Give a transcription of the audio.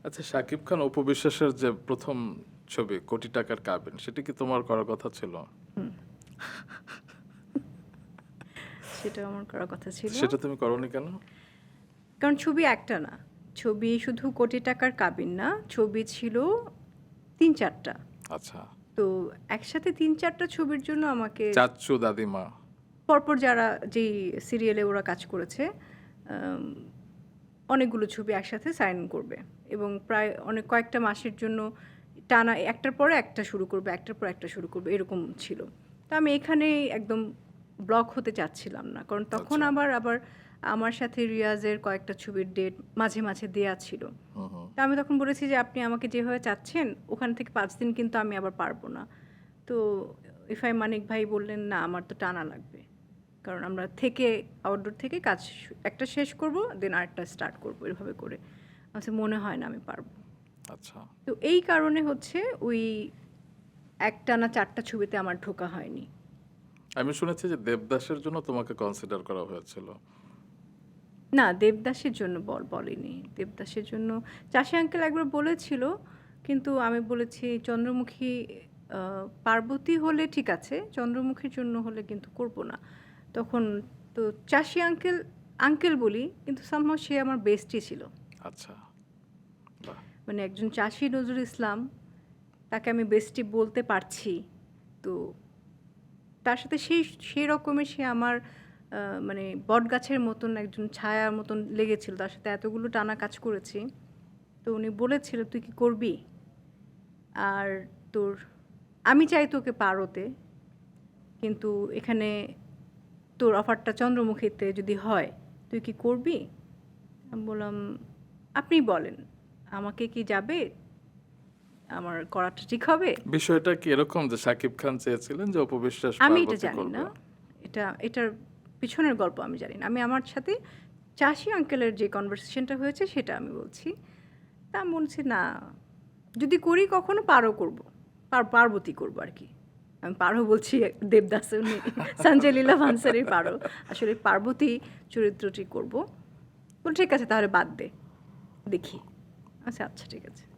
আচ্ছা, শাকিব খান অপু বিশ্বাসের যে প্রথম ছবি কোটি টাকার কাবিন, সেটা কি তোমার করার কথা ছিল? হুম, সেটা আমার করার কথা ছিল। সেটা তুমি করোনি কেন? কারণ ছবি একটা না। ছবি শুধু কোটি টাকার কাবিন না, ছবি ছিল ৩-৪টা। আচ্ছা, তো একসাথে ৩-৪টা ছবির জন্য আমাকে চাচ্চু দাদিমা। পরপর যারা যেই সিরিয়ালে ওরা কাজ করেছে, আম অনেকগুলো ছবি একসাথে সাইন করবে এবং প্রায় কয়েকটা মাসের জন্য টানা একটার পরে একটা শুরু করবে, একটার পর একটা শুরু করবে, এরকম ছিল। তো আমি এখানেই একদম ব্লক হতে চাচ্ছিলাম না। কারণ তখন আচ্ছা। আবার আবার আমার সাথে রিয়াজের কয়েকটা ছবির ডেট মাঝে, মাঝে দেয়া ছিল। হুম, হুম। তো আমি তখন বলেছি যে, "আপনি আমাকে যেভাবে চাচ্ছেন, ওখান থেকে ৫ দিন কিন্তু আমি আবার পারব না।" তো ইফাই মানিক ভাই বললেন, "না, আমার তো টানা লাগবে। কারণ আমরা থেকে আউটডোর থেকে কাজ একটা শেষ করব, দেন আরেকটা স্টার্ট করব, এভাবে করে।" আমার কাছে মনে হয় না আমি পারব। আচ্ছা। তো এই কারণে হচ্ছে ওই একটানা ৪ টা ছবিতে আমার ঢোকা হয়নি। আমি শুনেছি যে দেবদাসের জন্য তোমাকে কনসিডার করা হয়েছিল। না, দেবদাসের জন্য বলেনি। দেবদাসের জন্য চাষী আঙ্কেল একবার বলেছিল, কিন্তু আমি বলেছি চন্দ্রমুখী আ পার্বতী হলে ঠিক আছে, চন্দ্রমুখীর জন্য হলে কিন্তু করব না। তখন তো চাষী আঙ্কেল, আঙ্কেল বলি, কিন্তু somehow সে আমার বেস্টি ছিল। আচ্ছা, বাহ! মানে একজন চাষী নজরুল ইসলাম, তাকে আমি বেস্টি বলতে পারছি। তো তার সাথে সেই রকমের সে আমার মানে বটগাছের মতন একজন ছায়ার মতন লেগেছিল। তার সাথে এতগুলো টানা কাজ করেছি। তো উনি বলেছিল, "তুই কি করবি? আর তোর আমি চাই তোকে পারোতে। কিন্তু এখানে তোর অফারটা চন্দ্রমুখীতে যদি হয়, তুই কি করবি?" আমি বললাম, "আপনিই বলেন। আমাকে কি যাবে? আমার করাটা ঠিক হবে?" বিষয়টা কি এরকম যে শাকিব খান চেয়েছিলেন যে অপু বিশ্বাস আমি এটা পার্বতী জানি করবে? না। এটার পিছনের গল্প আমি জানি না। আমি আমার সাথে চাষী আঙ্কেলের যে কনভারসেশনটা হয়েছে সেটা আমি বলছি। তা আমি বলছি, "না, যদি করি কখনো পারও করব। পার্বতী করব আরকি।" আমি পারো বলছি দেবদাস উনি সঞ্জয় লীলা ভানসালীর পারো। আসলে পার্বতী চরিত্রটি করব। বলল, "ঠিক আছে তাহলে বাদ দে। দেখি।" আচ্ছা, আচ্ছা ঠিক আছে।